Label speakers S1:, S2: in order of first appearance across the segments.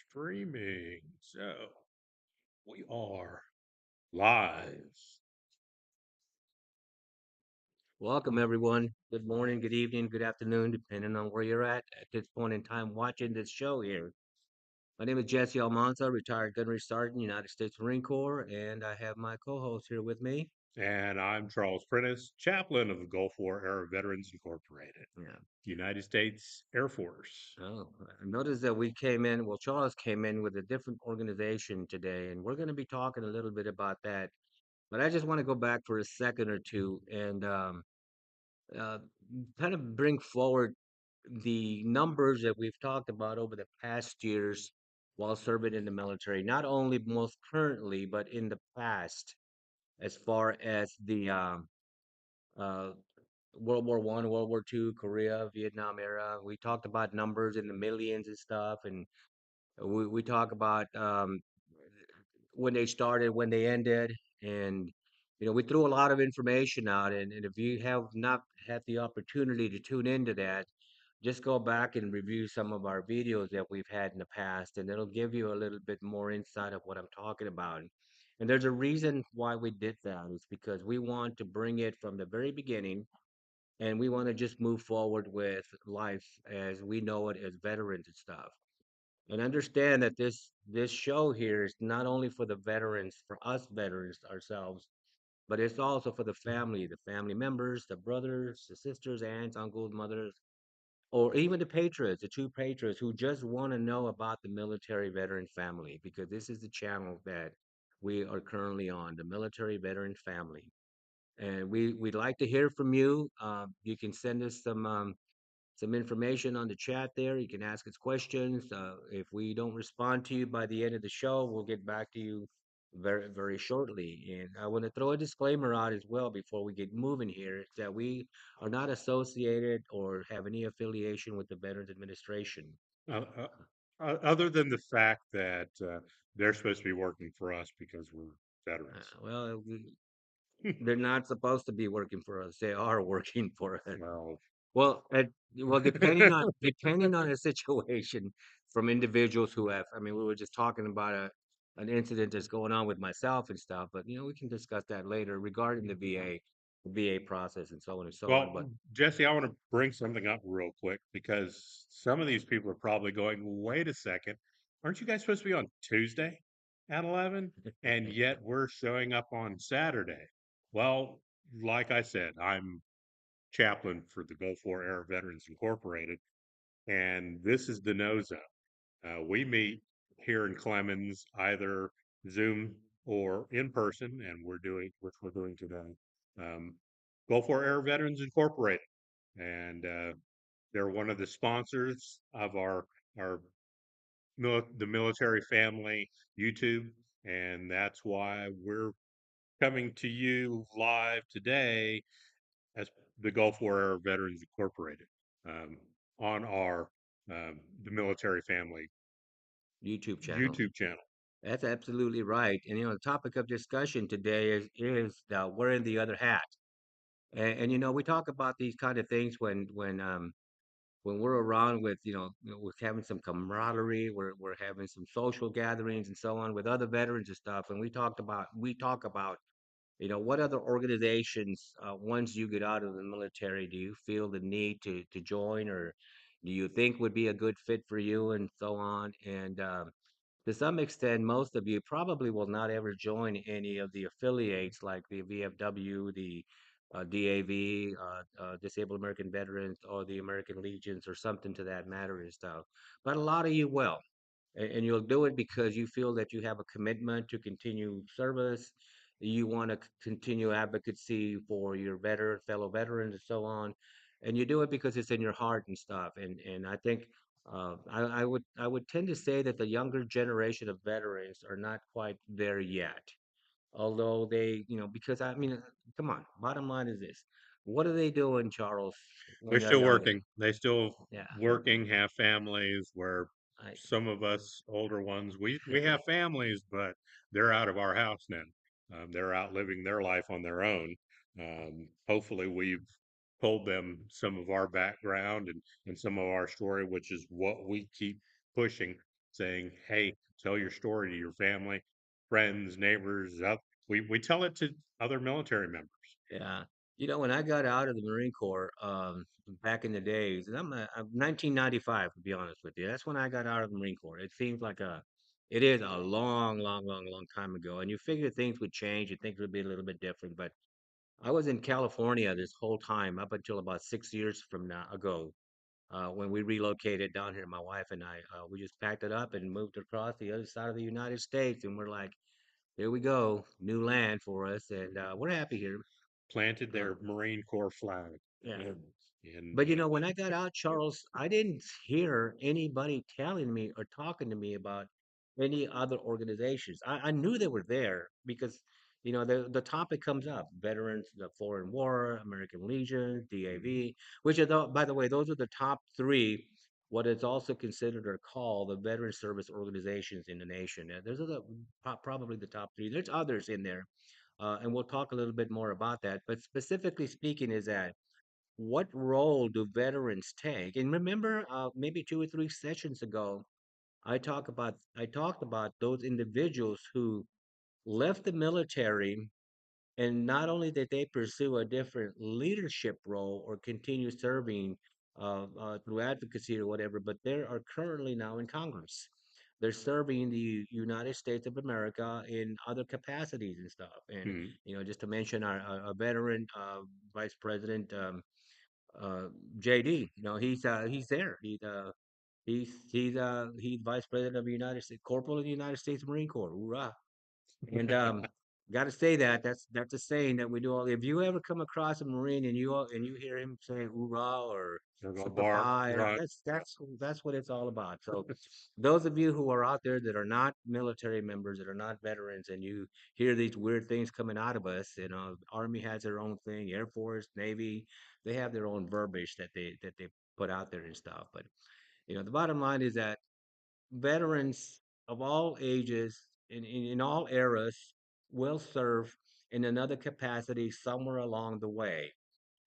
S1: streaming. So we are live.
S2: Welcome, everyone. Good morning, good evening, good afternoon, depending on where you're at this point in time watching this show here. My name is Jesse Almanza, retired gunnery sergeant, United States Marine Corps, and I have my co-host here with me.
S1: And I'm Charles Prentice, chaplain of the Gulf War Era Veterans Incorporated,
S2: Yeah.
S1: United States Air Force.
S2: Oh, I noticed that we came in, well, Charles came in with a different organization today, and we're going to be talking a little bit about that. But I just want to go back for a second or two and uh, kind of bring forward the numbers that we've talked about over the past years while serving in the military, not only most currently, but in the past, as far as the uh, World War One, World War Two, Korea, Vietnam era. We talked about numbers in the millions and stuff, and we talk about when they started, when they ended, and we threw a lot of information out. And if you have not had the opportunity to tune into that, just go back and review some of our videos that we've had in the past, and it'll give you a little bit more insight of what I'm talking about. And there's a reason why we did that. It's because we want to bring it from the very beginning, and we want to just move forward with life as we know it as veterans and stuff. And understand that this show here is not only for the veterans, for us veterans ourselves, but it's also for the family members, the brothers, the sisters, aunts, uncles, mothers, or even the patriots, the true patriots who just want to know about the military veteran family, because this is the channel that we are currently on, the military veteran family. And we'd like to hear from you. You can send us some information on the chat there. You can ask us questions. If we don't respond to you by the end of the show, we'll get back to you very, very shortly. And I want to throw a disclaimer out as well before we get moving here that we are not associated or have any affiliation with the Veterans Administration.
S1: Uh, Other than the fact that they're supposed to be working for us because we're veterans.
S2: Well, they're not supposed to be working for us. They are working for us.
S1: Well,
S2: Well, well, depending on the situation, from individuals who have, I mean, we were just talking about an incident that's going on with myself and stuff, but we can discuss that later regarding the VA process and so on and so on. But
S1: Jesse, I want to bring something up real quick because some of these people are probably going, wait a second, aren't you guys supposed to be on Tuesday at 11? And yet we're showing up on Saturday. Well, like I said, I'm chaplain for the Gulf War Era Veterans Incorporated, and this is the no zone. We meet here in Clemens either Zoom or in person, and which we're doing today. Um, Gulf War Era Veterans Incorporated, and they're one of the sponsors of our the military family YouTube, and that's why we're coming to you live today as the Gulf War Era Veterans Incorporated um, on our the military family
S2: YouTube channel.
S1: YouTube channel.
S2: That's absolutely right. And the topic of discussion today is wearing the other hat. And we talk about these kind of things when we're around with we're having some camaraderie, we're having some social gatherings and so on with other veterans and stuff, and we talk about what other organizations, once you get out of the military, do you feel the need to join, or do you think would be a good fit for you and so on. And to some extent, most of you probably will not ever join any of the affiliates like the VFW, the DAV, Disabled American Veterans, or the American Legions, or something to that matter and stuff. But a lot of you will. And you'll do it because you feel that you have a commitment to continue service. You want to continue advocacy for your fellow veterans and so on. And you do it because it's in your heart and stuff. And I think I would tend to say that the younger generation of veterans are not quite there yet. Although because I mean, come on, bottom line is this. What are they doing, Charles, when
S1: They're
S2: they're
S1: still
S2: younger?
S1: working. They still
S2: Yeah.
S1: working, have families where
S2: I,
S1: some of us older ones, we have families, but they're out of our house now. They're out living their life on their own. Hopefully, we've told them some of our background and some of our story, which is what we keep pushing. saying, "Hey, tell your story to your family, friends, neighbors." We tell it to other military members.
S2: Yeah. When I got out of the Marine Corps, back in the days, and I'm 1995 to be honest with you. That's when I got out of the Marine Corps. It is a long, long, long, long time ago. And you figure things would change and things would be a little bit different. But I was in California this whole time up until about 6 years from now ago, when we relocated down here. My wife and I, we just packed it up and moved across the other side of the United States. And we're like, here we go, new land for us, and we're happy here.
S1: Planted
S2: Uh,
S1: their Marine Corps flag,
S2: yeah.
S1: and
S2: But when I got out, Charles, I didn't hear anybody telling me or talking to me about any other organizations. I knew they were there because, the topic comes up: Veterans, the Foreign War, American Legion, DAV, which are, by the way, those are the top three, what is also considered or called the veteran service organizations in the nation. Those are probably the top three. There's others in there, and we'll talk a little bit more about that. But specifically speaking, is that what role do veterans take? And remember, maybe 2 or 3 sessions ago, I talked about those individuals who left the military, and not only did they pursue a different leadership role or continue serving through advocacy or whatever, but they are currently now in Congress. They're serving the United States of America in other capacities and stuff. And
S1: mm,
S2: just to mention our veteran Vice President. Uh, JD. He's there. He's Vice President of the United States, Corporal of the United States Marine Corps. Hoorah! And got to say that's a saying that we do all. If you ever come across a Marine and you hear him say "hoorah" or
S1: they're gonna
S2: "super
S1: bark,
S2: fi,"
S1: grunt.
S2: that's what it's all about. So, those of you who are out there that are not military members, that are not veterans, and you hear these weird things coming out of us, Army has their own thing, Air Force, Navy, they have their own verbiage that they put out there and stuff. But the bottom line is that veterans of all ages in all eras will serve in another capacity somewhere along the way.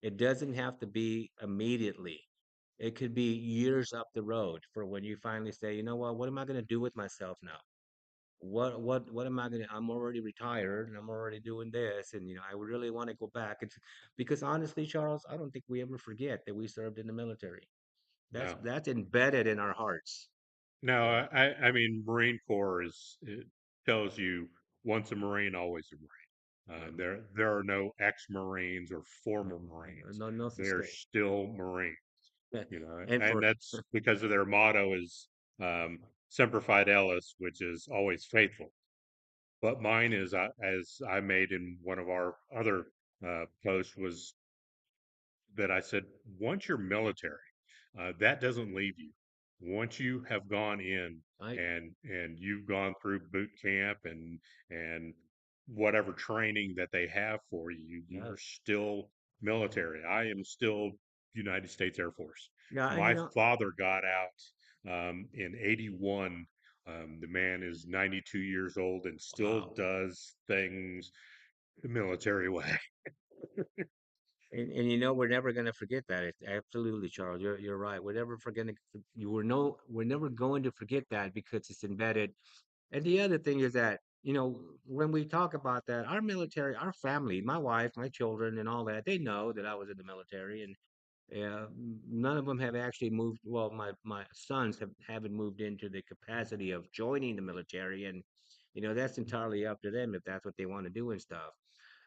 S2: It doesn't have to be immediately. It could be years up the road for when you finally say, what am I going to do with myself now? What am I going to? I'm already retired and I'm already doing this, and I would really want to go back. It's because honestly, Charles, I don't think we ever forget that we served in the military. That's
S1: No,
S2: that's embedded in our hearts.
S1: no.
S2: Yeah.
S1: I mean, Marine Corps is it tells you once a Marine, always a Marine.
S2: Yeah.
S1: There are no ex-Marines or former
S2: No,
S1: Marines.
S2: no, no
S1: They
S2: such
S1: are
S2: thing.
S1: still Marines.
S2: And
S1: And
S2: for
S1: that's because of their motto is "Semper Fidelis," which is always faithful. But mine is, as I made in one of our other posts, was that I said, once you're military, that doesn't leave you. Once you have gone in
S2: I,
S1: and you've gone through boot camp and whatever training that they have for you, you
S2: yeah,
S1: are still military. I am still United States Air Force.
S2: yeah, and
S1: My father got out in '81. The man is 92 years old and still
S2: wow.
S1: does things the military way.
S2: And we're never gonna forget that. It's absolutely, Charles. You're right. We're never forgetting. We're never going to forget that because it's embedded. And the other thing is that, when we talk about that, our military, our family, my wife, my children, and all that, they know that I was in the military, and none of them have actually moved. Well, my sons haven't moved into the capacity of joining the military, and that's entirely up to them if that's what they want to do and stuff.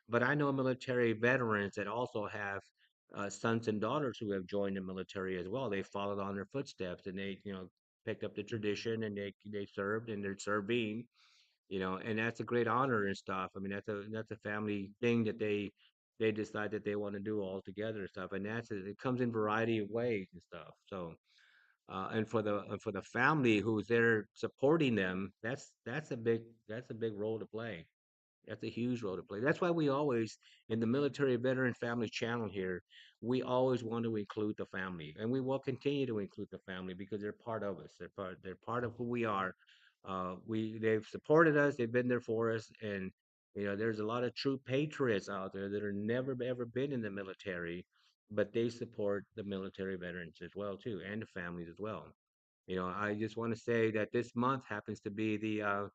S2: But I know military veterans that also have sons and daughters who have joined the military as well. They followed on their footsteps, and they picked up the tradition, and they served, and they're serving, and that's a great honor and stuff. I mean, that's a family thing that they decide that they want to do all together and stuff, and it comes in variety of ways and stuff. So, and for the family who's there supporting them, that's a big role to play. That's a huge role to play. That's why we always, in the Military Veteran Family channel here, we always want to include the family, and we will continue to include the family because they're part of us. They're part of who we are. They've supported us. They've been there for us, and there's a lot of true patriots out there that are never ever been in the military, but they support the military veterans as well too, and the families as well. I just want to say that this month happens to be the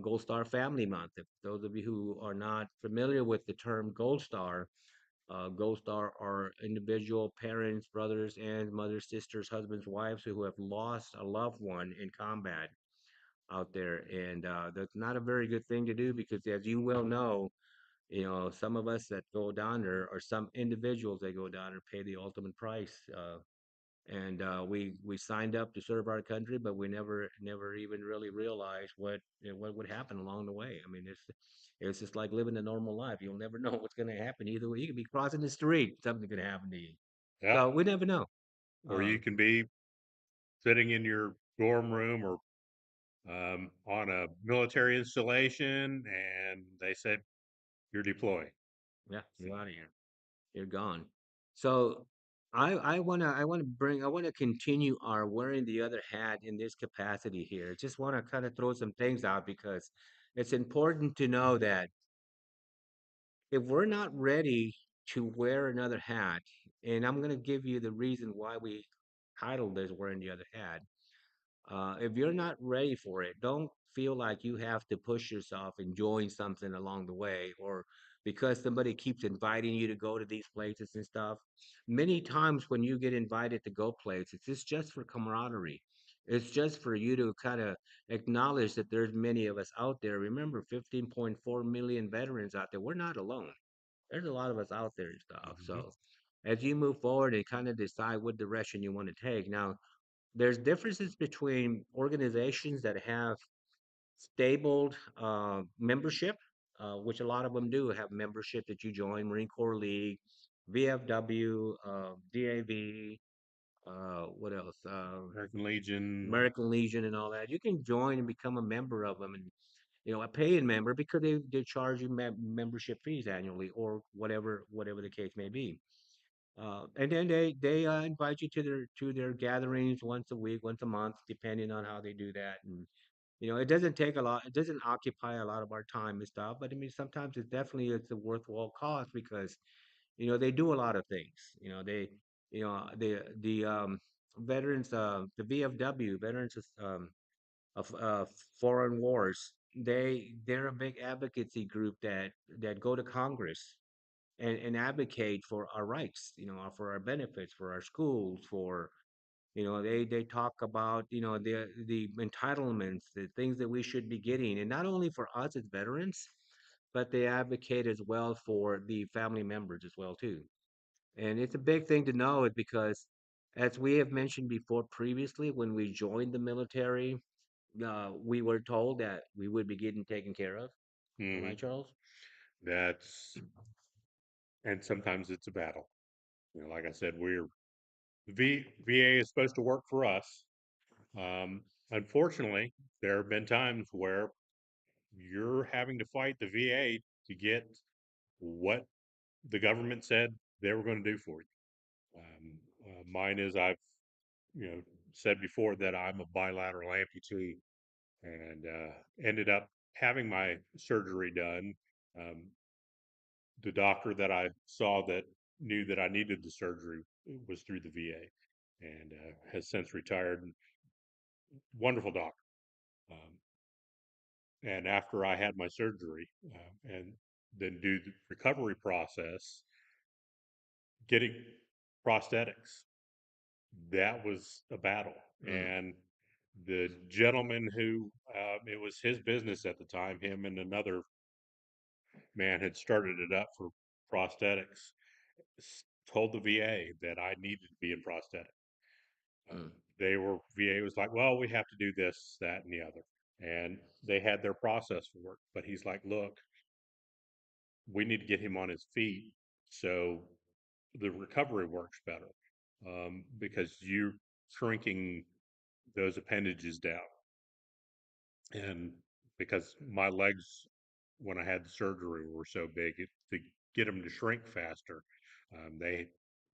S2: Gold Star Family Month. If those of you who are not familiar with the term Gold Star are individual parents, brothers and mothers, sisters, husbands, wives who have lost a loved one in combat out there. And that's not a very good thing to do because, as you well know, some of us that go down there, or some individuals that go down there, pay the ultimate price. And we signed up to serve our country, but we never even really realized what would happen along the way. I mean, it's just like living a normal life. You'll never know what's going to happen. Either way, you could be crossing the street, something could happen to you.
S1: Yeah.
S2: So we never know.
S1: Or you
S2: Um,
S1: can be sitting in your dorm room or on a military installation, and they said you're deployed.
S2: yeah,
S1: So,
S2: you're out of here. You're gone. So I wanna continue our wearing the other hat in this capacity here. Just want to kind of throw some things out because it's important to know that if we're not ready to wear another hat, and I'm going to give you the reason why we titled this wearing the other hat. If you're not ready for it, don't feel like you have to push yourself and join something along the way, or because somebody keeps inviting you to go to these places and stuff. Many times when you get invited to go places, it's just for camaraderie. It's just for you to kind of acknowledge that there's many of us out there. Remember, 15.4 million veterans out there. We're not alone. There's a lot of us out there and stuff.
S1: mhm.
S2: So as you move forward and kind of decide what direction you want to take. Now, there's differences between organizations that have stable membership, which a lot of them do have membership that you join, Marine Corps League, VFW, DAV, what else?
S1: American Legion.
S2: American Legion and all that. You can join and become a member of them, and a paying member because they charge you membership fees annually or whatever the case may be. And then they invite you to their gatherings once a week, once a month, depending on how they do that. And it doesn't take a lot. It doesn't occupy a lot of our time and stuff. But I mean, sometimes it's a worthwhile cost because they do a lot of things. The veterans, the VFW, Veterans of Foreign Wars. They're a big advocacy group that go to Congress and advocate for our rights, for our benefits, for our schools, for they talk about the entitlements, the things that we should be getting, and not only for us as veterans, but they advocate as well for the family members as well too. And it's a big thing to know it because, as we have mentioned before previously, when we joined the military, we were told that we would be getting taken care of. Am I
S1: Hmm.
S2: right, Charles?
S1: That's and sometimes it's a battle. Like I said, VA is supposed to work for us. Um, Unfortunately, there have been times where you're having to fight the VA to get what the government said they were going to do for you. Mine is I've you know said before that I'm a bilateral amputee and ended up having my surgery done. Um, the doctor that I saw that knew that I needed the surgery was through the VA and has since retired. Wonderful doctor. Um, and after I had my surgery and then do the recovery process, getting prosthetics, that was a battle.
S2: Mm,
S1: And the gentleman who it was his business at the time, him and another man had started it up for prosthetics, told the VA that I needed to be in prosthetic.
S2: mm,
S1: VA was like, well, we have to do this, that, and the other. And they had their process for it. But he's like, look, we need to get him on his feet so the recovery works better because you're shrinking those appendages down. And because my legs, when I had the surgery, were so big, to get them to shrink faster, they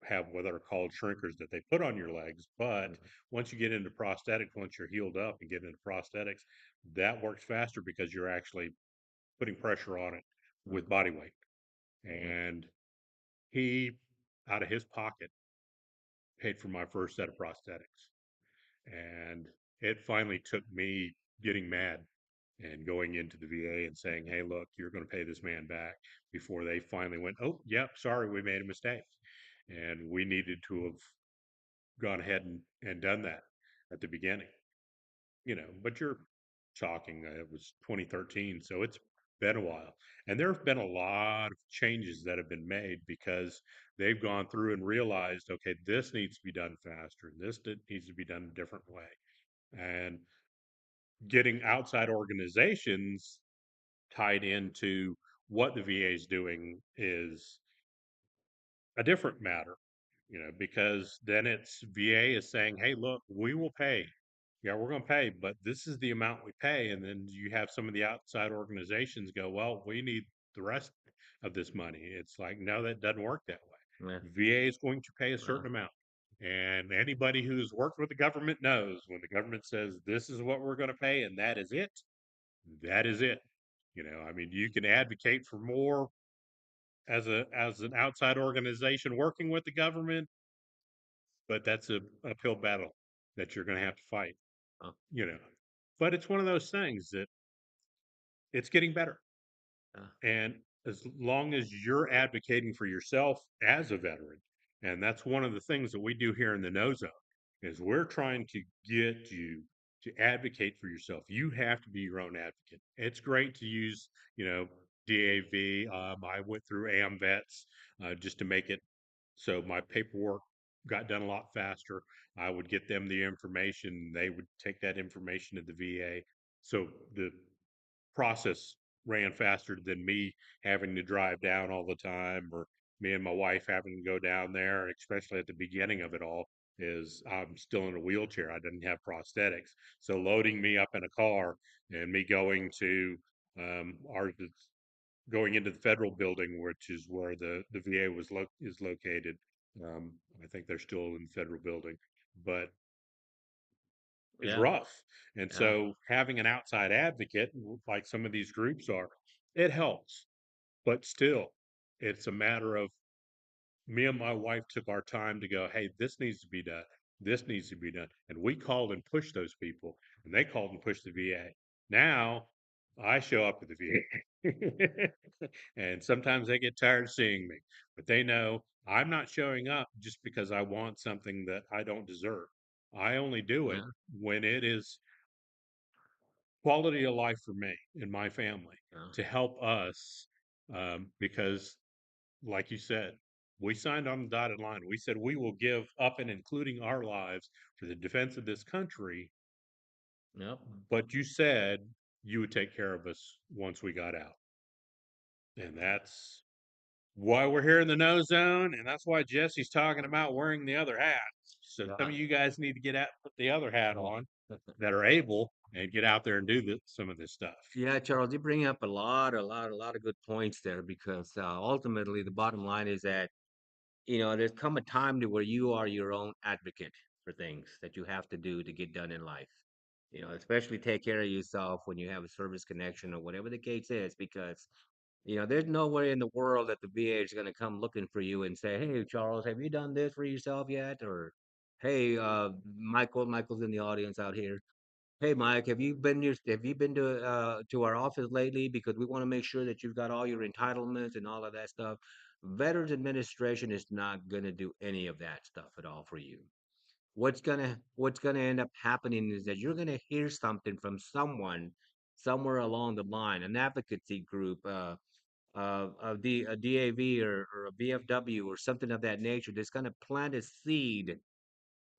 S1: have what are called shrinkers that they put on your legs. But
S2: mhm,
S1: once you get into prosthetics, once you're healed up and get into prosthetics, that works faster because you're actually putting pressure on it with
S2: mhm,
S1: body weight.
S2: mhm,
S1: And he, out of his pocket, paid for my first set of prosthetics. And it finally took me getting mad and going into the VA and saying, "Hey, look, you're going to pay this man back," before they finally went, "Oh, yep, sorry, we made a mistake." And we needed to have gone ahead and done that at the beginning, but you're talking, it was 2013, so it's been a while. And there have been a lot of changes that have been made because they've gone through and realized, okay, this needs to be done faster, and needs to be done a different way. And getting outside organizations tied into what the VA is doing is a different matter, because then it's VA is saying, "Hey, look, we will pay. Yeah, we're going to pay, but this is the amount we pay." And then you have some of the outside organizations go, "Well, we need the rest of this money." It's like, no, that doesn't work that
S2: Yeah.
S1: way. VA is going to pay a
S2: Well,
S1: certain amount. And anybody who's worked with the government knows when the government says this is what we're going to pay and that is it, that is it. I mean, you can advocate for more as an outside organization working with the government, but that's a uphill battle that you're going to have to fight,
S2: uh,
S1: you know. But it's one of those things that it's getting better.
S2: uh,
S1: And as long as you're advocating for yourself as a veteran, and that's one of the things that we do here in the no zone, is we're trying to get you to advocate for yourself. You have to be your own advocate. It's great to use, you know, DAV. I went through AMVETS just to make it so my paperwork got done a lot faster. I would get them the information. They would take that information to the VA. So the process ran faster than me having to drive down all the time, or me and my wife having to go down there, especially at the beginning of it all. Is I'm still in a wheelchair. I didn't have prosthetics. So loading me up in a car and me going to our going into the federal building, which is where the VA is located. Um, I think they're still in the federal building, but is
S2: yeah,
S1: rough. And
S2: yeah,
S1: so having an outside advocate, like some of these groups are, it helps. But still, it's a matter of me and my wife took our time to go, "Hey, this needs to be done. This needs to be done." And we called and pushed those people, and they called and pushed the VA. Now I show up at the VA. And sometimes they get tired of seeing me, but they know I'm not showing up just because I want something that I don't deserve. I only do it
S2: yeah,
S1: when it is quality of life for me and my family
S2: yeah,
S1: to help us, because like you said, we signed on the dotted line. We said we will give up and including our lives for the defense of this country,
S2: yep,
S1: but you said you would take care of us once we got out. And that's why we're here in the no zone, and that's why Jesse's talking about wearing the other hat. So some
S2: yeah.
S1: of you guys need to get out, put the other hat on that are able, and get out there and do some of this stuff.
S2: Yeah, Charles, you bring up a lot of good points there because ultimately the bottom line is that there's come a time to where you are your own advocate for things that you have to do to get done in life. Especially take care of yourself when you have a service connection or whatever the case is, because there's nowhere in the world that the VA is going to come looking for you and say, "Hey, Charles, have you done this for yourself yet?" Or, "Hey, Michael's in the audience out here. Hey, Mike, have you been to our office lately? Because we want to make sure that you've got all your entitlements and all of that stuff." Veterans Administration is not going to do any of that stuff at all for you. What's gonna end up happening is that you're gonna hear something from someone somewhere along the line, an advocacy group, a DAV or a VFW or something of that nature that's gonna plant a seed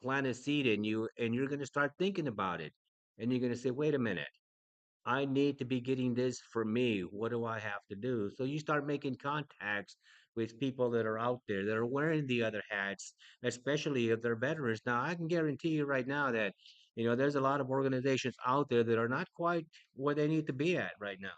S2: in you, and you're gonna start thinking about it, and you're gonna say, "Wait a minute, I need to be getting this for me. What do I have to do?" So you start making contacts with people that are out there that are wearing the other hats, especially if they're veterans. Now, I can guarantee you right now that, there's a lot of organizations out there that are not quite where they need to be at right now.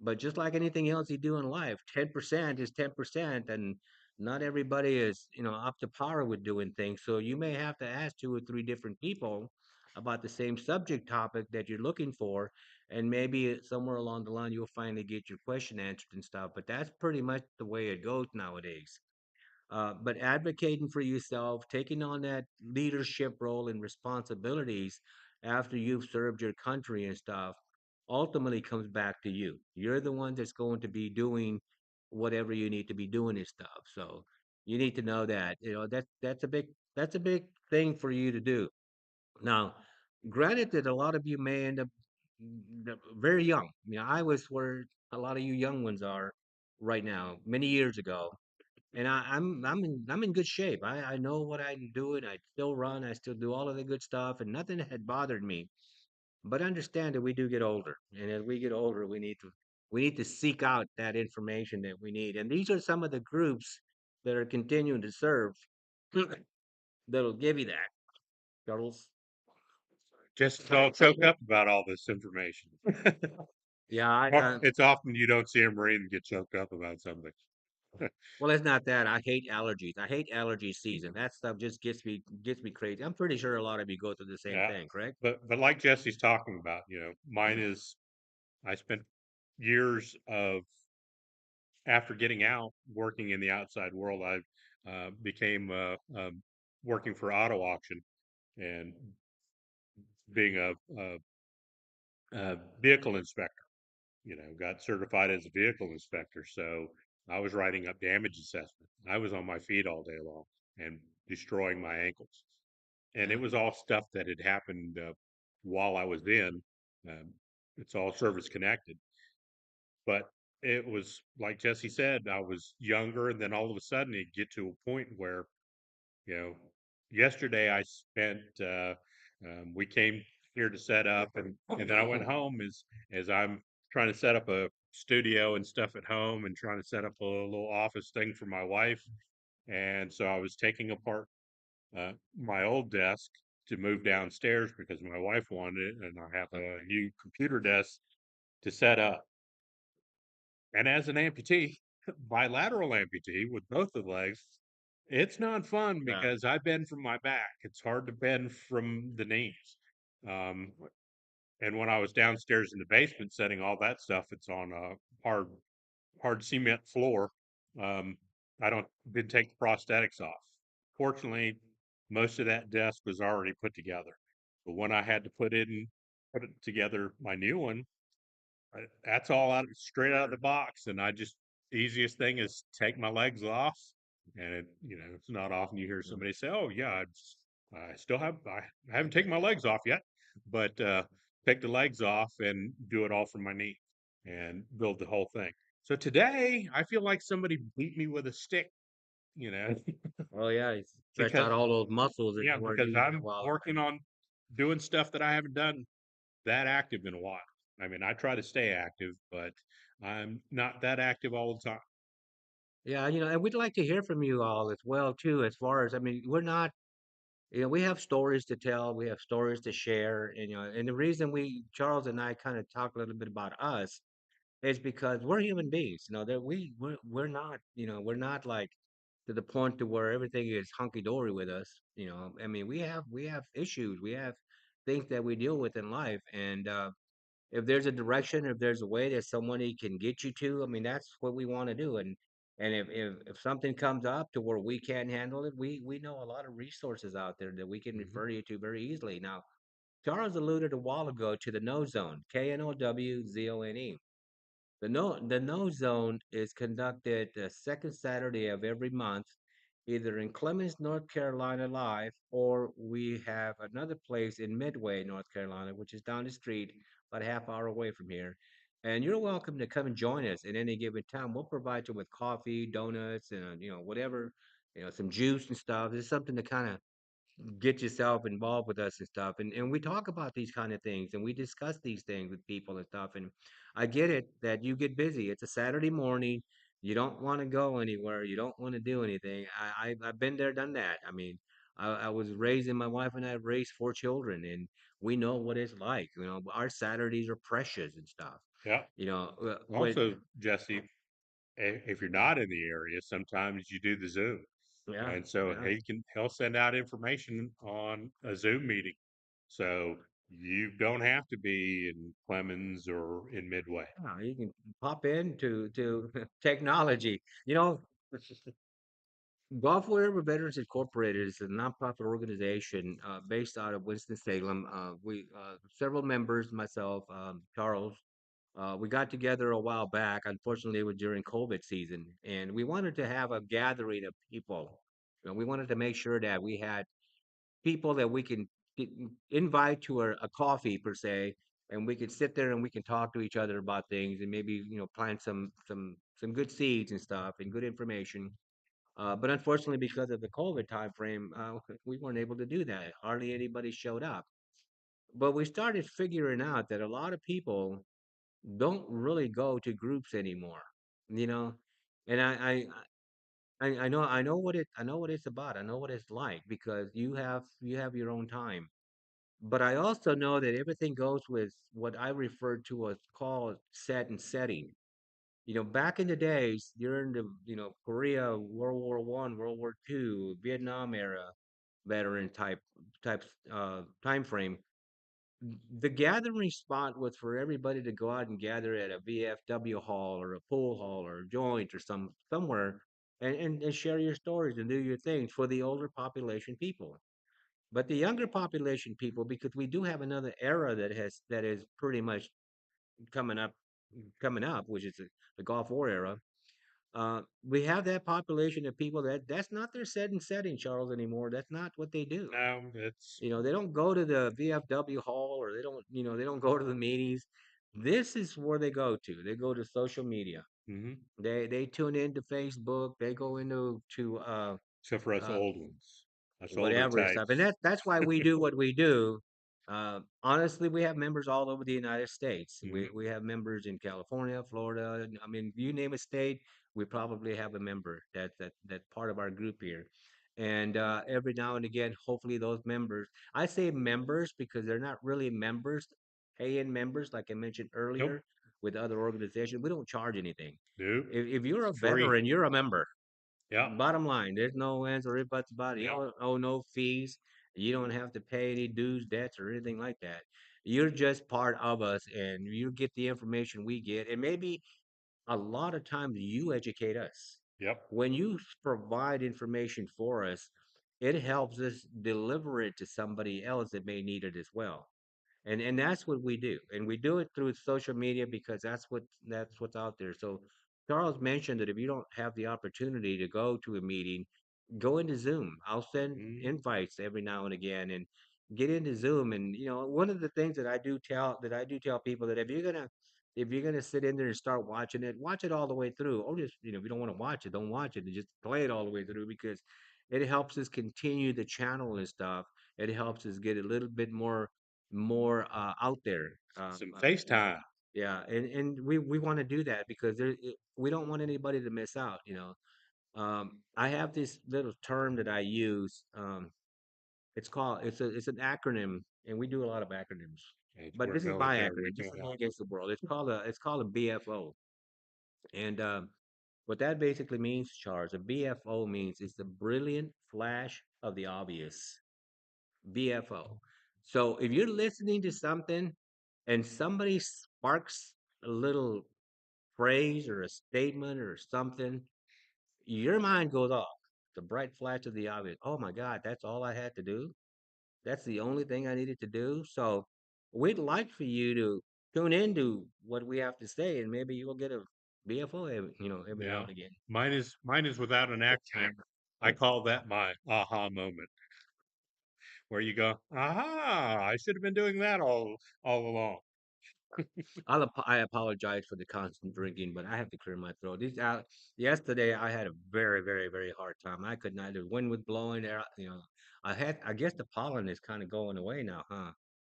S2: But just like anything else you do in life, 10% is 10%, and not everybody is, up to par with doing things. So you may have to ask two or three different people about the same subject topic that you're looking for, and maybe somewhere along the line you'll finally get your question answered and stuff. But that's pretty much the way it goes nowadays. But advocating for yourself, taking on that leadership role and responsibilities after you've served your country and stuff, ultimately comes back to you. You're the one that's going to be doing whatever you need to be doing and stuff. So you need to know that, that's a big thing for you to do. Now, granted that a lot of you may end up very young. I mean, I was where a lot of you young ones are right now, many years ago, and I'm in good shape. I know what I'm doing. I still run. I still do all of the good stuff, and nothing had bothered me. But understand that we do get older, and as we get older, we need to seek out that information that we need. And these are some of the groups that are continuing to serve that'll give you that, Charles.
S1: Just all choked up about all this information.
S2: Yeah,
S1: It's often you don't see a Marine get choked up about something.
S2: well, it's not that. I hate allergies. I hate allergy season. That stuff just gets me crazy. I'm pretty sure a lot of you go through the same
S1: Yeah,
S2: thing, correct?
S1: but like Jesse's talking about, mine is I spent years of after getting out working in the outside world. I became working for auto auction and being a vehicle inspector. Got certified as a vehicle inspector. So I was writing up damage assessment. I was on my feet all day long and destroying my ankles. And it
S2: Yeah.
S1: was all stuff that had happened while I was in. Um, it's all service connected. But it was like Jesse said, I was younger, and then all of a sudden it get to a point where, you know, yesterday I spent. We came here to set up, and then I went home as I'm trying to set up a studio and stuff at home, and trying to set up a little office thing for my wife. And so I was taking apart my old desk to move downstairs because my wife wanted it, and I have a new computer desk to set up. And as an amputee, bilateral amputee with both the legs, it's not fun
S2: Yeah.
S1: because I bend from my back. It's hard to bend from the knees. Um, and when I was downstairs in the basement setting all that stuff, it's on a hard cement floor. Um, I don't didn't take the prosthetics off. Fortunately, most of that desk was already put together. But when I had to put it together, my new one, that's all out straight out of the box. And I just easiest thing is take my legs off. And it's not often you hear
S2: Yeah.
S1: somebody say, "Oh yeah, I still have I haven't taken my legs off yet," but take the legs off and do it all from my knee and build the whole thing. So today I feel like somebody beat me with a stick, you know,
S2: Oh yeah, you stretch
S1: because
S2: out all those muscles that
S1: yeah,
S2: you weren't
S1: because
S2: using in a
S1: I'm
S2: while.
S1: working on doing stuff that I haven't done that active in a while. I mean, I try to stay active, but I'm not that active all the time.
S2: Yeah, and we'd like to hear from you all as well too. As far as I mean, we're not, we have stories to tell, we have stories to share, and and the reason Charles and I kind of talk a little bit about us is because we're human beings. That we're not, we're not like to the point to where everything is hunky dory with us. I mean, we have issues, we have things that we deal with in life, and if there's a direction, if there's a way that somebody can get you to, I mean, that's what we want to do. And if something comes up to where we can't handle it, we know a lot of resources out there that we can
S1: Hmm.
S2: refer you to very easily. Now, Charles alluded a while ago to the No Zone, KNOWZONE. The No Zone is conducted the second Saturday of every month, either in Clemens, North Carolina, live, or we have another place in Midway, North Carolina, which is down the street, about a half hour away from here. And you're welcome to come and join us at any given time. We'll provide you with coffee, donuts, and whatever, some juice and stuff. It's something to kind of get yourself involved with us and stuff. And we talk about these kind of things and we discuss these things with people and stuff. And I get it that you get busy. It's a Saturday morning. You don't want to go anywhere. You don't want to do anything. I've been there, done that. I mean, I was raising my wife and I raised four children, and we know what it's like. Our Saturdays are precious and stuff.
S1: Yeah.
S2: When
S1: Also, Jesse, if you're not in the area, sometimes you do the Zoom,
S2: yeah,
S1: and so
S2: yeah.
S1: he'll send out information on a Zoom meeting, so you don't have to be in Clemens or in Midway.
S2: Yeah, you can pop into to technology. Gulf War Veterans Incorporated is a nonprofit organization based out of Winston-Salem. We several members, myself, Charles, we got together a while back. Unfortunately, it was during COVID season, and we wanted to have a gathering of people. We wanted to make sure that we had people that we can invite to a coffee per se, and we could sit there and we can talk to each other about things, and maybe plant some good seeds and stuff and good information. But unfortunately, because of the COVID time frame, we weren't able to do that. Hardly anybody showed up. But we started figuring out that a lot of people don't really go to groups anymore, you know. And I know what it's about. I know what it's like because you have your own time. But I also know that everything goes with what I refer to as called set and setting. Back in the days during the Korea, World War I, World War II, Vietnam era veteran time frame, the gathering spot was for everybody to go out and gather at a VFW hall or a pool hall or a joint or somewhere and share your stories and do your things for the older population people. But the younger population people, because we do have another era that is pretty much coming up coming up, which is the Gulf War era. We have that population of people that's not their set and setting, Charles, anymore. That's not what they do.
S1: No, it's
S2: They don't go to the VFW hall or they don't go to the meetings. This is where they go to. They go to social media.
S1: mhm.
S2: They tune into Facebook. They go into to
S1: Except for us
S2: uh,
S1: old ones, us older
S2: whatever and stuff. And
S1: types.
S2: that's why we do what we do. Honestly, we have members all over the United States. We
S1: Mhm.
S2: we have members in California, Florida. I mean, you name a state, we probably have a member that's part of our group here. And every now and again, hopefully those members. I say members because they're not really members, pay-in members, like I mentioned
S1: Nope,
S2: earlier with other organizations. We don't charge anything.
S1: nope,
S2: If you're a
S1: free.
S2: veteran, you're a member.
S1: Yep,
S2: Bottom line, there's no ands or ifs, buts about it. You
S1: yep,
S2: don't owe no fees. You don't have to pay any dues, debts, or anything like that. You're just part of us, and you get the information we get. And maybe a lot of times you educate us.
S1: yep.
S2: When you provide information for us, it helps us deliver it to somebody else that may need it as well. And that's what we do, and we do it through social media because that's what's out there. So Charles mentioned that if you don't have the opportunity to go to a meeting, go into Zoom. I'll send
S1: Mhm.
S2: invites every now and again and get into Zoom. And one of the things that I do tell people that if you're gonna sit in there and start watch it all the way through. Or just if you don't want to watch it, don't watch it, and just play it all the way through because it helps us continue the channel and stuff. It helps us get a little bit more out there.
S1: Some FaceTime.
S2: Yeah, and we want to do that because we don't want anybody to miss out. I have this little term that I use. It's an acronym, and we do a lot of acronyms.
S1: Hey,
S2: But
S1: we're
S2: this is my
S1: military.
S2: acronym, just like against the world. It's called a BFO, and what that basically means, Charles, a BFO means it's the brilliant flash of the obvious. BFO. So if you're listening to something and somebody sparks a little phrase or a statement or something, your mind goes off. The bright flash of the obvious. Oh my God, that's all I had to do. That's the only thing I needed to do. So we'd like for you to tune into what we have to say, and maybe you'll get a BFO every now
S1: Yeah,
S2: and again.
S1: mine is without an acronym. I call that my aha moment, where you go, aha! I should have been doing that all along.
S2: I apologize for the constant drinking, but I have to clear my throat. Yesterday I had a very, very, very hard time. I could not. The wind was blowing there. I guess the pollen is kind of going away now, huh?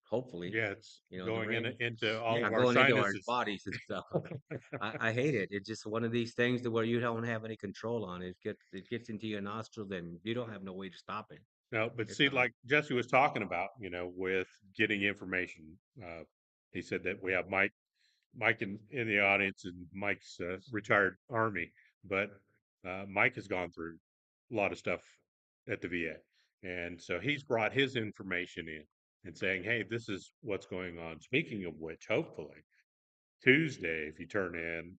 S2: Hopefully,
S1: Yeah, it's
S2: the
S1: going
S2: rain.
S1: into all
S2: Yeah,
S1: of our
S2: going into our
S1: sinuses.
S2: bodies and stuff. I hate it. It's just one of these things to where you don't have any control on it. It gets into your nostrils and you don't have no way to stop it.
S1: No, but
S2: It's
S1: see, like Jesse was talking about, with getting information. He said that we have Mike in the audience, and Mike's retired Army, but Mike has gone through a lot of stuff at the VA, and so he's brought his information in and saying, "Hey, this is what's going on." Speaking of which, hopefully Tuesday, if you tune in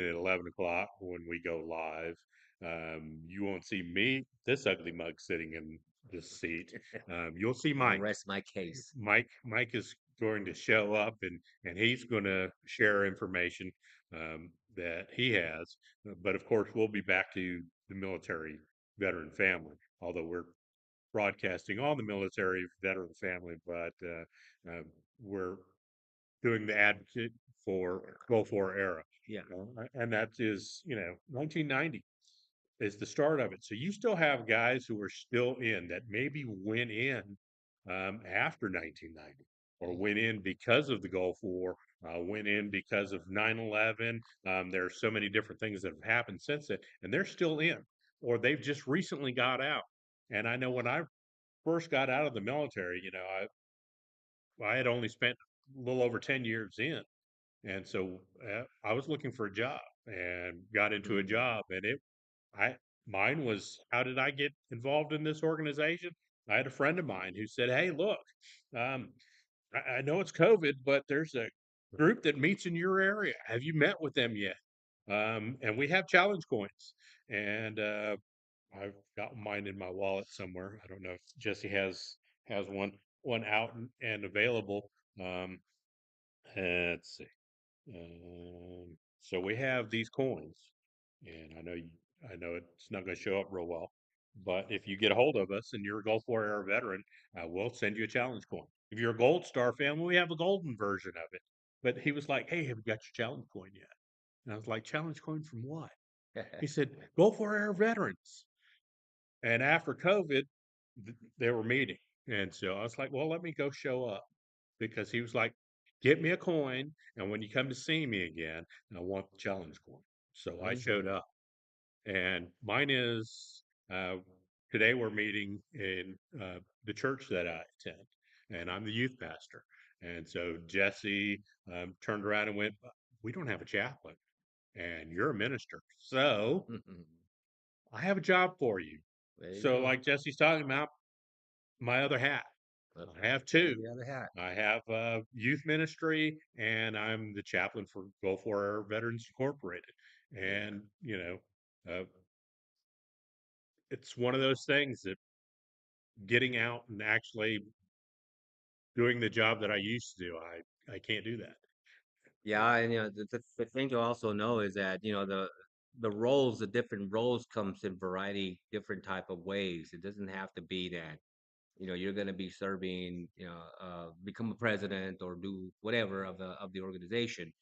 S1: at 11 o'clock when we go live. You won't see me, this ugly mug, sitting in this seat. You'll see
S2: I'll
S1: Mike.
S2: rest my case.
S1: Mike is going to show up, and he's going to share information that he has. But of course, we'll be back to the military veteran family, although we're broadcasting on the military veteran family, but we're doing the advocate for Gulf War era.
S2: Yeah.
S1: And that is, 1990 is the start of it. So you still have guys who are still in that maybe went in after 1990 or
S2: Mhm.
S1: went in because of the Gulf War, went in because of 9/11. There are so many different things that have happened since then, and they're still in, or they've just recently got out. And I know when I first got out of the military, I had only spent a little over 10 years in. And so I was looking for a job and got into a
S2: Mhm.
S1: job, and I mine was, how did I get involved in this organization? I had a friend of mine who said, "Hey, look, um, I know it's COVID, but there's a group that meets in your area. Have you met with them yet? And we have challenge coins, and I've got mine in my wallet somewhere. I don't know if Jesse has one out and available. Um, let's see. So we have these coins, and I know it's not going to show up real well, but if you get a hold of us and you're a Gulf War era veteran, we'll send you a challenge coin. If you're a Gold Star fan, we have a golden version of it. But he was like, "Hey, have you got your challenge coin yet?" And I was like, "Challenge coin from what?" He said, "Gulf War era veterans." And after COVID, they were meeting, and so I was like, "Well, let me go show up." Because he was like, "Get me a coin, and when you come to see me again, I want the challenge coin." So I showed
S2: Mhm.
S1: up, and mine is today we're meeting in the church that I attend, and I'm the youth pastor. And so Jesse turned around and went, "We don't have a chaplain, and you're a minister, so
S2: Mhm.
S1: I have a job for you."
S2: There you
S1: So,
S2: go.
S1: like Jesse's talking about, my other hat. I have
S2: There's
S1: two.
S2: the other hat.
S1: I have youth ministry, and I'm the chaplain for Gulf War Veterans Incorporated.
S2: Yeah.
S1: And it's one of those things that getting out and actually doing the job that I used to do, I can't do that.
S2: Yeah, and the thing to also know is that the roles, the different roles comes in variety, different type of ways. It doesn't have to be that you're going to be serving, become a president or do whatever of the organization.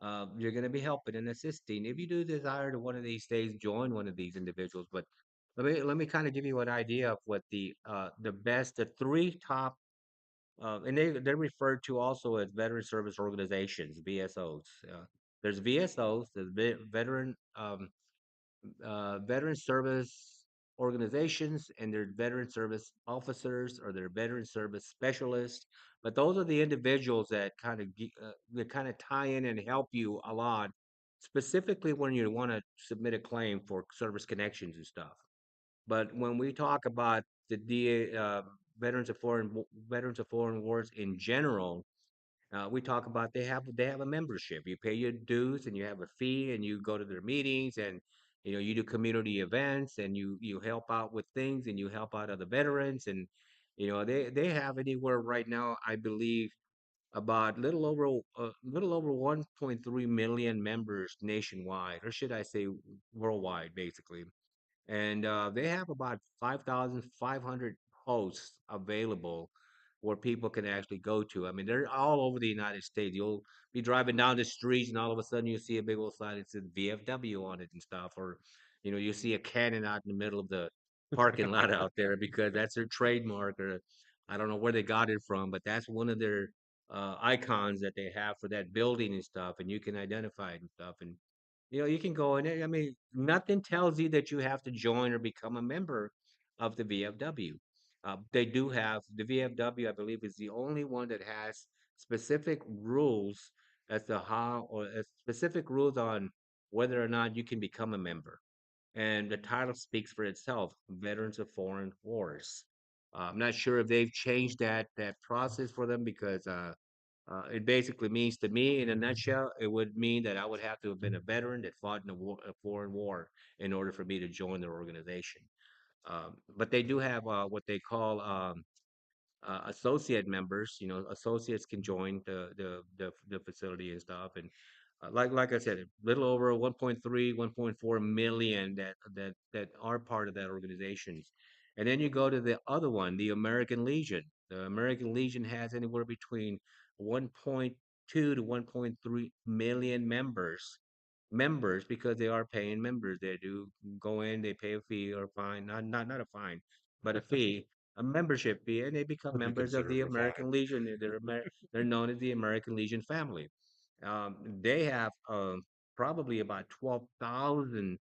S2: You're going to be helping and assisting if you do desire to one of these days join one of these individuals. But let me kind of give you an idea of what the three top and they're referred to also as veteran service organizations, VSOs. There's VSOs, there's veteran service organizations, and there's veteran service officers or their veteran service specialists. But those are the individuals that kind of tie in and help you a lot, specifically when you want to submit a claim for service connections and stuff. But when we talk about the veterans of foreign wars in general, we talk about they have a membership. You pay your dues and you have a fee, and you go to their meetings, and you do community events, and you help out with things, and you help out other veterans, and they have anywhere right now, I believe, about little over 1.3 million members nationwide, or should I say worldwide, basically. And they have about 5,500 hosts available where people can actually go to. I mean, they're all over the United States. You'll be driving down the streets, and all of a sudden you see a big old sign that says VFW on it and stuff, or you see a cannon out in the middle of the parking lot out there because that's their trademark, or I don't know where they got it from, but that's one of their icons that they have for that building and stuff, and you can identify it and stuff. And you can go in it. I mean, nothing tells you that you have to join or become a member of the VFW. They do have the VFW, I believe, is the only one that has specific rules as to how, or specific rules on whether or not you can become a member. And the title speaks for itself, Veterans of Foreign Wars. I'm not sure if they've changed that process for them because It basically means to me, in a nutshell, it would mean that I would have to have been a veteran that fought in a foreign war in order for me to join their organization. But they do have what they call associate members. You know, associates can join the facility and stuff. And like I said, a little over 1.3, 1.4 million that are part of that organization. And then you go to the other one, the American Legion. The American Legion has anywhere between 1.2 to 1.3 million members because they are paying members. They do go in, they pay a fee or fine, not a fine, but a fee, a membership fee, and they become
S1: Would be
S2: members of
S1: considered
S2: the
S1: a fine.
S2: American Legion. They're known as the American Legion family. They have probably about 12,000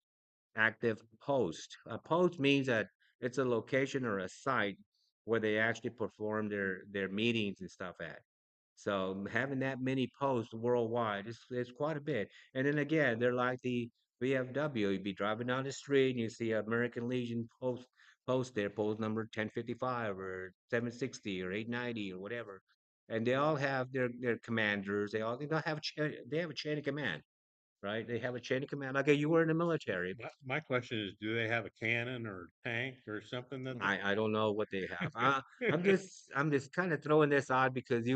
S2: active post. A post means that it's a location or a site where they actually perform their meetings and stuff at. So having that many posts worldwide is quite a bit. And then again, they're like the VFW. You'd be driving down the street and you see American Legion post there, post number 1055 or 760 or 890 or whatever. And they all have their commanders. They all have they have a chain of command, right? They have a chain of command. Like you were in the military.
S1: My question is, do they have a cannon or tank or something that they?
S2: I don't know what they have. I'm just kind of throwing this out because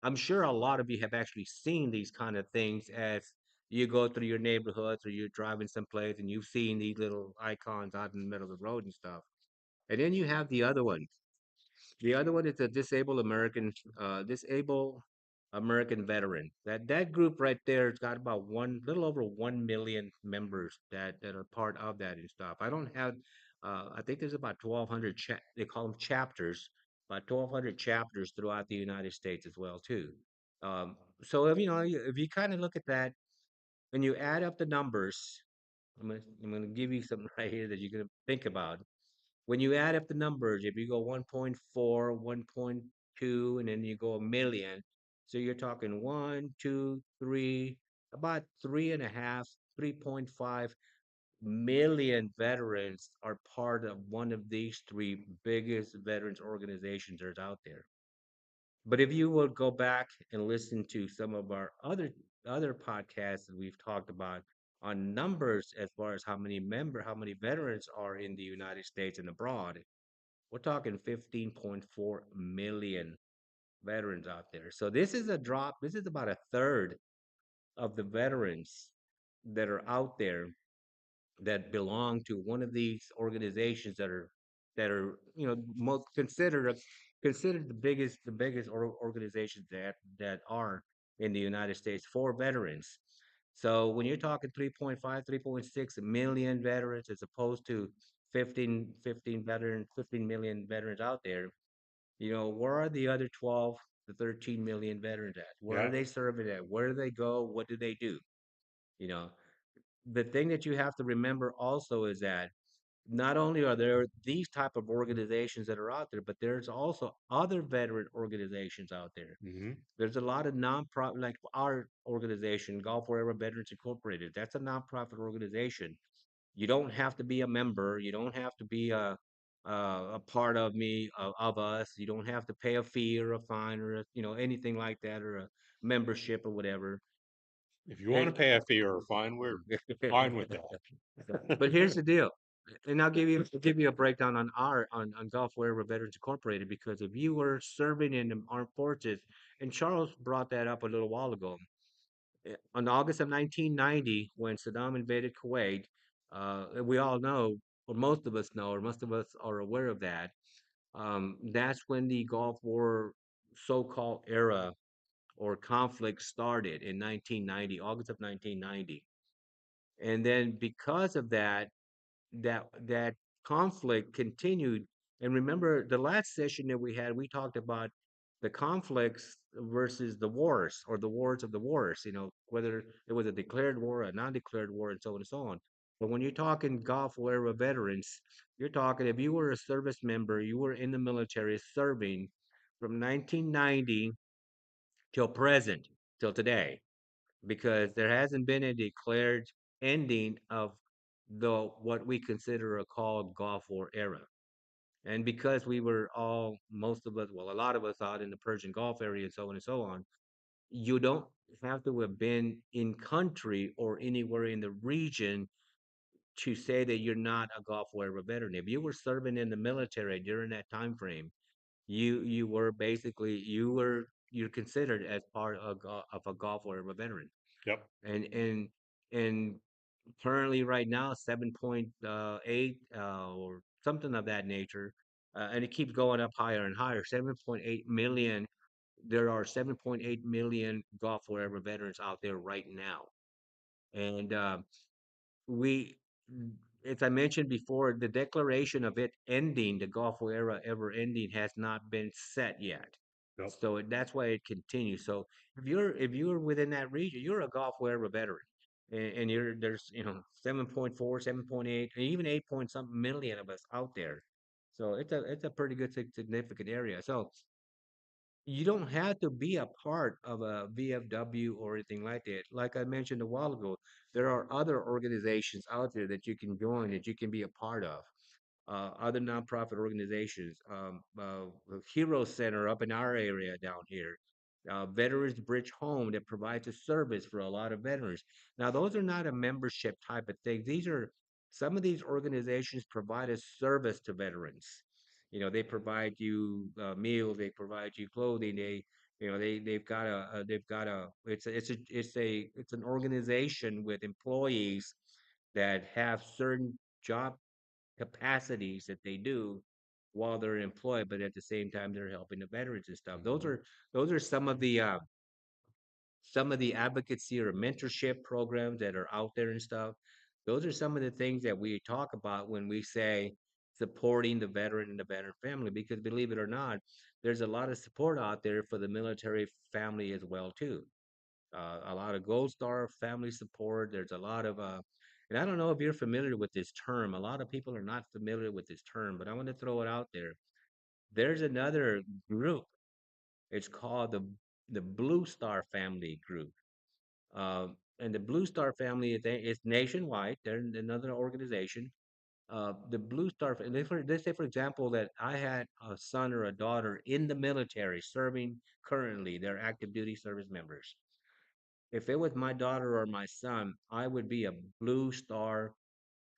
S2: I'm sure a lot of you have actually seen these kind of things as you go through your neighborhoods or you're driving someplace and you've seen these little icons out in the middle of the road and stuff. And then you have the other one. The other one is a disabled American veteran. That group right there has got about one little over 1 million members that are part of that and stuff. I don't have. I think there's about 1,200. They call them chapters. About 1,200 chapters throughout the United States as well too. So if you kind of look at that and you add up the numbers, I'm gonna give you something right here that you're gonna think about. When you add up the numbers, if you go 1.4, 1.2, and then you go a million, so you're talking one, two, three, about three and a half, 3.5 million veterans are part of one of these three biggest veterans organizations there's out there. But if you will go back and listen to some of our other podcasts that we've talked about on numbers as far as how many veterans are in the United States and abroad, we're talking 15.4 million veterans out there. So this is a drop. This is about a third of the veterans that are out there that belong to one of these organizations that are considered the biggest organizations that are in the United States for veterans. So when you're talking 3.5, 3.6 million veterans as opposed to 15 million veterans out there, where are the other 12 to 13 million veterans at? Where are
S1: Yeah.
S2: they serving at? Where do they go? What do they do? You know, the thing that you have to remember also is that not only are there these type of organizations that are out there, but there's also other veteran organizations out there.
S1: Hmm.
S2: There's a lot of nonprofit, like our organization, Golf Forever Veterans Incorporated. That's a nonprofit organization. You don't have to be a member. You don't have to be a part of us. You don't have to pay a fee or a fine or anything like that or a membership or whatever.
S1: If you want to
S2: And
S1: pay a fee or a fine, we're fine with that.
S2: but here's the deal, and I'll give you a breakdown on Gulf War Veterans Incorporated because if you were serving in the armed forces, and Charles brought that up a little while ago, on August of 1990 when Saddam invaded Kuwait, we all know, or most of us know, or most of us are aware of that. That's when the Gulf War so-called era or conflict started in 1990, August of 1990. And then because of that conflict continued. And remember, the last session that we had, we talked about the conflicts versus the wars or the wars of the wars, whether it was a declared war, a non-declared war, and so on and so on. But when you're talking Gulf War era veterans, you're talking if you were a service member, you were in the military serving from 1990 till present, till today, because there hasn't been a declared ending of the what we consider a called Gulf War era. And because we were most of us, well, a lot of us out in the Persian Gulf area and so on and so on, you don't have to have been in country or anywhere in the region to say that you're not a Gulf War era veteran. If you were serving in the military during that time frame, you were basically you're considered as part of a Gulf War era veteran.
S1: Yep.
S2: And currently right now 7.8 or something of that nature, and it keeps going up higher and higher. 7.8 million. There are 7.8 million Gulf War era veterans out there right now, and we as I mentioned before, the declaration of it ending, the Gulf War era ever ending, has not been set yet.
S1: Yep.
S2: So that's why it continues. So if you're within that region, you're a Gulf War era veteran. And you're there's 7.4, 7.8, and even 8 point something million of us out there. So it's a pretty good significant area. So you don't have to be a part of a VFW or anything like that. Like I mentioned a while ago, there are other organizations out there that you can join, that you can be a part of. Other nonprofit organizations, the Hero Center up in our area down here, Veterans Bridge Home that provides a service for a lot of veterans. Now, those are not a membership type of thing. These are some of these organizations provide a service to veterans. They provide you meals, they provide you clothing, they've got a it's an organization with employees that have certain job capacities that they do while they're employed, but at the same time they're helping the veterans and stuff. Those
S1: Hmm.
S2: are those are some of the advocacy or mentorship programs that are out there and stuff. Those are some of the things that we talk about when we say supporting the veteran and the veteran family, because believe it or not, there's a lot of support out there for the military family as well too. A lot of Gold Star family support. There's a lot of and I don't know if you're familiar with this term. A lot of people are not familiar with this term, but I want to throw it out there. There's another group. It's called the Blue Star Family Group. And the Blue Star family is nationwide. They're another organization. The Blue Star, and they say, for example, that I had a son or a daughter in the military serving currently. They're active duty service members. If it was my daughter or my son, I would be a Blue Star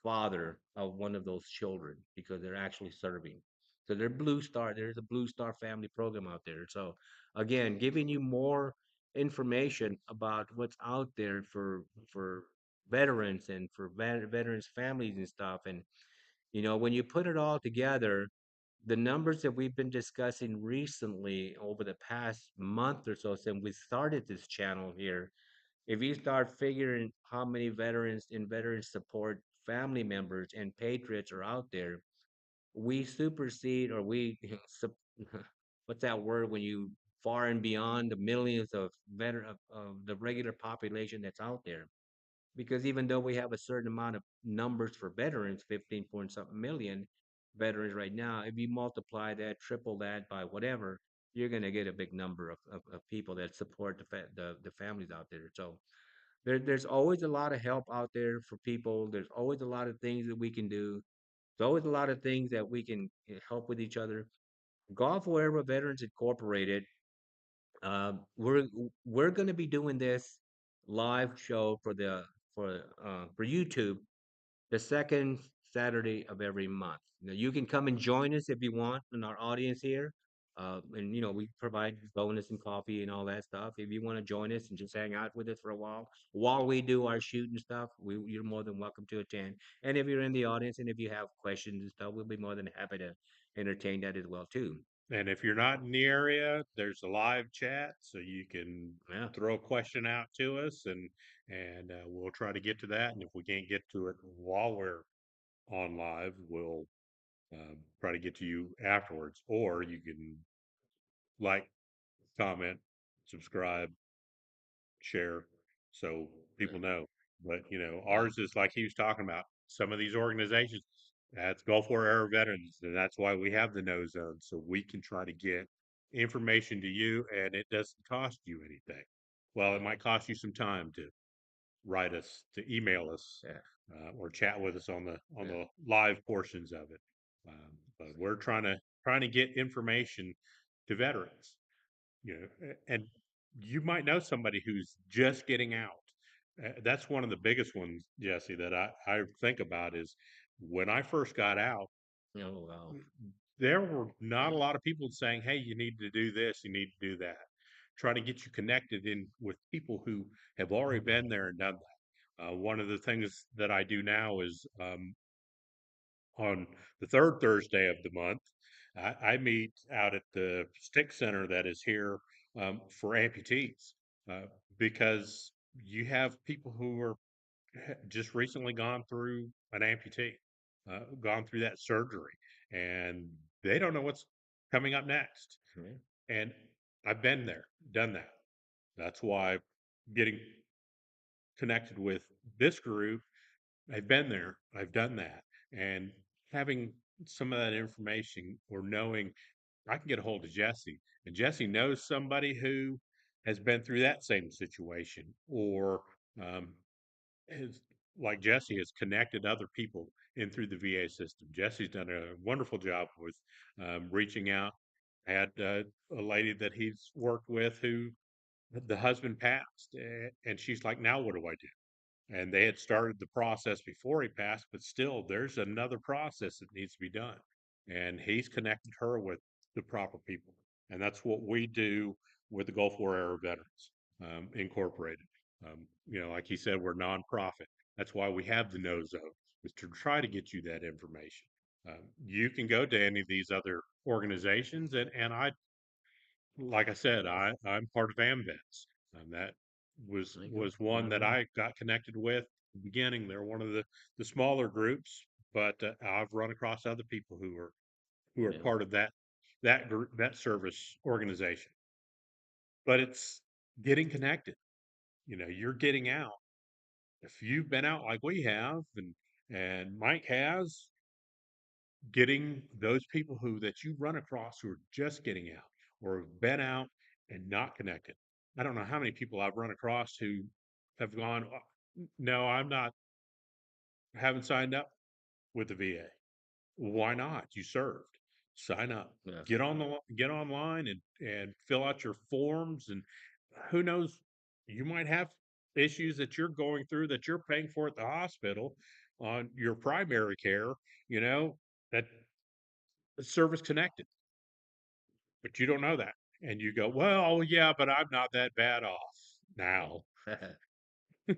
S2: father of one of those children because they're actually serving. So they're Blue Star. There's a Blue Star family program out there. So again, giving you more information about what's out there for veterans and for veterans families and stuff. And when you put it all together, the numbers that we've been discussing recently over the past month or so since we started this channel here, if you start figuring how many veterans and veteran support family members and patriots are out there, we supersede, or what's that word when you far and beyond the millions of of the regular population that's out there. Because even though we have a certain amount of numbers for veterans, 15 point something million veterans right now, if you multiply that, triple that by whatever, you're going to get a big number of people that support the families out there. So there's always a lot of help out there for people. There's always a lot of things that we can do. There's always a lot of things that we can help with each other. Golf Wherever Veterans Incorporated, we're going to be doing this live show for YouTube the second Saturday of every month. Now, you can come and join us if you want in our audience here. And we provide bonus and coffee and all that stuff. If you want to join us and just hang out with us for a while we do our shooting stuff, you're more than welcome to attend. And if you're in the audience and if you have questions and stuff, we'll be more than happy to entertain that as well too.
S1: And if you're not in the area, there's a live chat, so you can
S2: Yeah,
S1: throw a question out to us, and we'll try to get to that. And if we can't get to it while we're on live, we'll try to get to you afterwards. Or you can like, comment, subscribe, share, so people know. But
S2: yeah,
S1: ours is like he was talking about. Some of these organizations, that's Gulf War era veterans, and that's why we have the no zone, so we can try to get information to you, and it doesn't cost you anything. Well, it might cost you some time to write us, to email us,
S2: yeah,
S1: or chat with us on the
S2: yeah.
S1: live portions of it. But we're trying to get information to veterans, and you might know somebody who's just getting out. That's one of the biggest ones, Jesse, that I think about is when I first got out,
S2: Oh, wow.
S1: there were not a lot of people saying, "Hey, you need to do this, you need to do that." Trying to get you connected in with people who have already been there and done that. One of the things that I do now is on the third Thursday of the month, I meet out at the stick center that is here for amputees uh, because you have people who are just recently gone through an amputee, gone through that surgery, and they don't know what's coming up next.
S2: Yeah.
S1: And I've been there, done that. That's why getting connected with this group, I've been there, I've done that, and having some of that information or knowing I can get a hold of Jesse, and Jesse knows somebody who has been through that same situation, or um, has, like Jesse, has connected other people in through the VA system. Jesse's done a wonderful job with reaching out. I had a lady that he's worked with who the husband passed, and she's like, "Now what do I do?" And they had started the process before he passed, but still there's another process that needs to be done. And he's connected her with the proper people. And that's what we do with the Gulf War era veterans incorporated. Like he said, we're nonprofit. That's why we have the no zone, is to try to get you that information. You can go to any of these other organizations, and I like I said, I'm part of AMVETS, and that was
S2: There you go.
S1: was one that
S2: Mm-hmm.
S1: I got connected with at the beginning. They're one of the smaller groups, but I've run across other people who are
S2: Yeah.
S1: part of that group, that service organization. But it's getting connected. You're getting out. If you've been out like we have, and Mike has, getting those people who that you run across who are just getting out or have been out and not connected. I don't know how many people I've run across who have gone, no, I'm not, haven't signed up with the VA. Why not? You served. Sign up.
S2: Yes.
S1: Get online and fill out your forms, and who knows, you might have issues that you're going through that you're paying for at the hospital on your primary care, you know, that service connected, but you don't know that. And you go, well, yeah, but I'm not that bad off now.
S2: Yeah.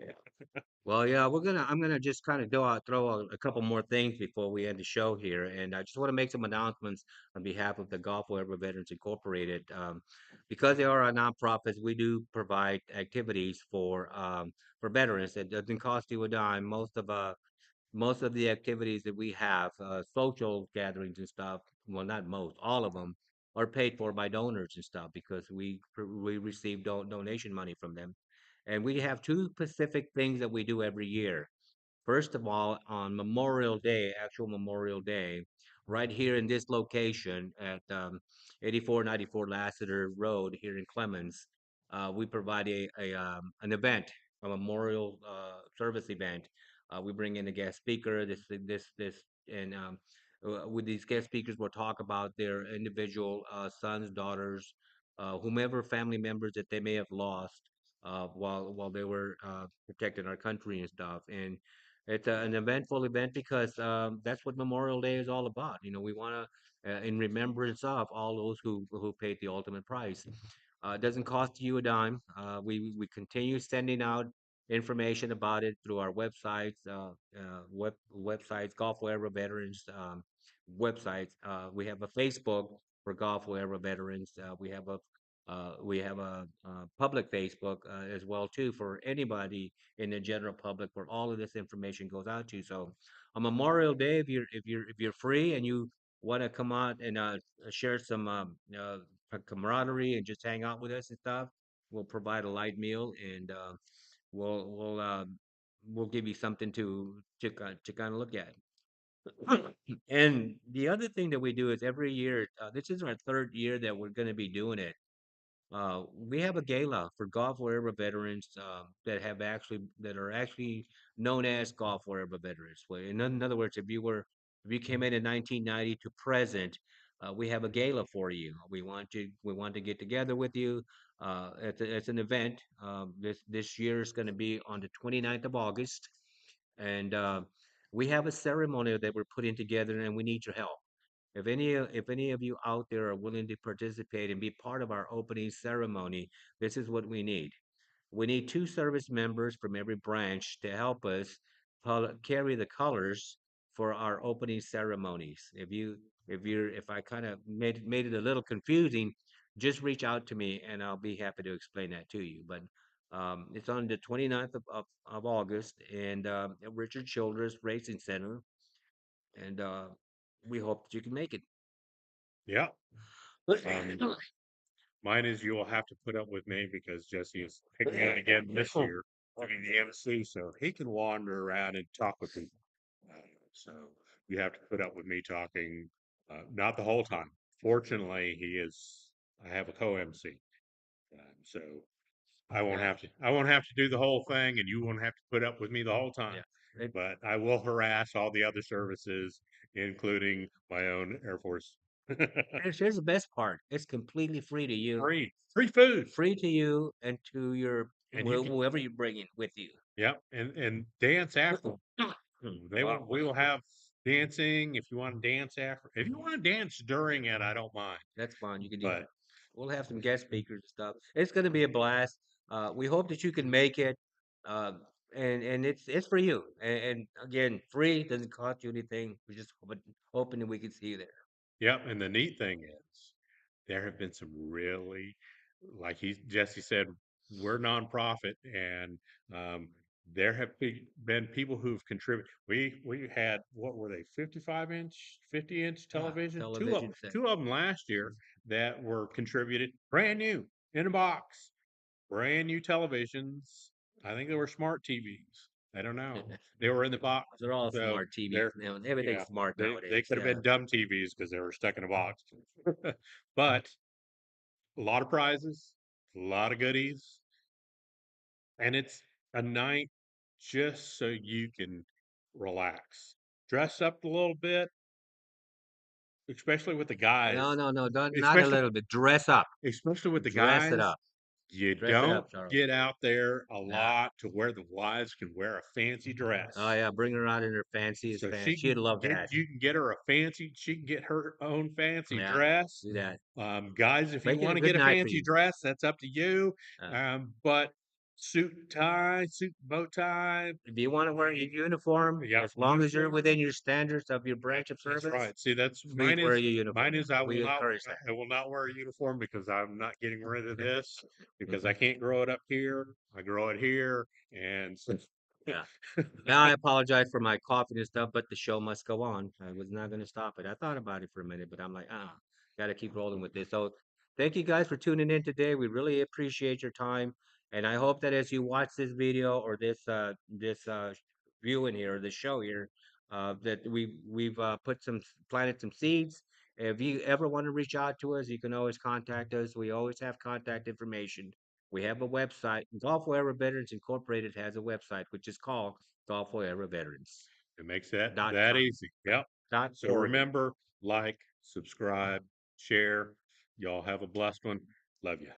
S2: Well, yeah, I'm gonna just kind of throw out a couple more things before we end the show here, and I just want to make some announcements on behalf of the Gulf War Veterans Incorporated. Because they are a nonprofit, we do provide activities for veterans. It doesn't cost you a dime. Most of the activities that we have, social gatherings and stuff, well, not most, all of them are paid for by donors and stuff because we receive donation money from them. And we have two specific things that we do every year. First of all, on Memorial Day, actual Memorial Day, right here in this location at 8494 Lassiter Road here in Clemens, we provide an event, a memorial service event. We bring in a guest speaker. And with these guest speakers, we'll talk about their individual sons, daughters, whomever family members that they may have lost while they were protecting our country and stuff. And it's an eventful event because that's what Memorial Day is all about. We want to, in remembrance of all those who paid the ultimate price. It doesn't cost you a dime. We continue sending out information about it through our websites, Gulf Era Veterans websites. We have a Facebook for Gulf Era Veterans. We have a public Facebook as well too for anybody in the general public where all of this information goes out to. So on Memorial Day, if you're free and you want to come out and share some camaraderie and just hang out with us and stuff, we'll provide a light meal and we'll we'll uh, we'll give you something to kind of look at. And the other thing that we do is every year, this is our third year that we're going to be doing it. We have a gala for Gulf War Era veterans that are actually known as Gulf War Era veterans. Well, in other words, if you came in 1990 to present, we have a gala for you. We want to get together with you. It's an event. This year is going to be on the 29th of August, and we have a ceremony that we're putting together, and we need your help. If any of you out there are willing to participate and be part of our opening ceremony, this is what we need. We need two service members from every branch to help us carry the colors for our opening ceremonies. If I kind of made it a little confusing, just reach out to me and I'll be happy to explain that to you. But it's on the 29th of August and at Richard Childress Racing Center, and we hope that you can make it.
S1: Yeah. Um, Mine is you will have to put up with me because Jesse is picking it again this year to be the MC, so he can wander around and talk with people. So you have to put up with me talking, not the whole time. Fortunately, he is. I have a co-MC, so I won't
S2: Yeah,
S1: have to. I won't have to do the whole thing, and you won't have to put up with me the whole
S2: yeah.
S1: time.
S2: It,
S1: But I will harass all the other services, including my own Air Force.
S2: here's the best part. It's completely free to you,
S1: Free food,
S2: free to you and to your
S1: and you can.
S2: whoever you're bringing with you.
S1: Yep, and dance after. We will have dancing if you want to dance after. If you want to dance during it, I don't mind.
S2: That's fine. You can do
S1: But
S2: that. We'll have some guest speakers and stuff. It's going to be a blast. We hope that you can make it. Um, and it's for you. And again, free doesn't cost you anything. We're just hoping that we can see you there.
S1: yep, and the neat thing is there have been some really, like Jesse said, we're nonprofit, and um, there have been people who've contributed. We had, what were they, 55-inch, 50-inch
S2: Yeah,
S1: television,
S2: television set.
S1: two of them last year that were contributed brand new in a box, brand new televisions. I think they were smart TVs. I don't know. They were in the box,
S2: They're all
S1: so
S2: smart TVs
S1: they're
S2: now. Everything's
S1: yeah.
S2: smart
S1: They
S2: nowadays.
S1: could have
S2: Yeah.
S1: been dumb TVs because they were stuck in a box. But a lot of prizes, a lot of goodies, and it's a night just so you can relax. Dress up a little bit, especially with the
S2: No,
S1: guys.
S2: no, no, not a
S1: Especially
S2: little bit. Dress up.
S1: especially with the
S2: Dress it
S1: guys.
S2: up.
S1: You
S2: Dress it
S1: don't
S2: up, Charles.
S1: get out there a
S2: Yeah.
S1: lot to where the wives can wear a fancy
S2: Oh
S1: dress.
S2: yeah, bring her out in her fanciest
S1: So
S2: pants. She'd love that.
S1: you can get her a fancy, she can get her own fancy
S2: Yeah,
S1: dress.
S2: do that.
S1: Guys, if you
S2: Make it
S1: want
S2: a
S1: to
S2: good
S1: get a
S2: night for
S1: fancy
S2: you.
S1: dress, that's up to you.
S2: Uh,
S1: But suit and tie, suit and bow tie,
S2: if you want to wear your uniform,
S1: yeah,
S2: as long as you're
S1: uniform.
S2: within your standards of your branch of
S1: That's
S2: service,
S1: right. See, that's
S2: please wear your
S1: mine
S2: uniform.
S1: is
S2: We encourage that.
S1: I will not wear a uniform because I'm not getting rid of this because I
S2: Mhm.
S1: can't grow it up here. I grow it here, and so
S2: Yeah. Now I apologize for my coughing and stuff, but the show must go on. I was not going to stop it. I thought about it for a minute, but I'm like, got to keep rolling with this. So thank you guys for tuning in today. We really appreciate your time, and I hope that as you watch this video or this viewing here, the show here, that we've put some planted some seeds. If you ever want to reach out to us, you can always contact us. We always have contact information. We have a website. Golf Forever Veterans Incorporated has a website, which is called Golf Forever Veterans
S1: it makes
S2: dot
S1: that
S2: com
S1: easy. Yep.
S2: dot
S1: So
S2: org.
S1: remember, like, subscribe, share. Y'all have a blessed one. Love you.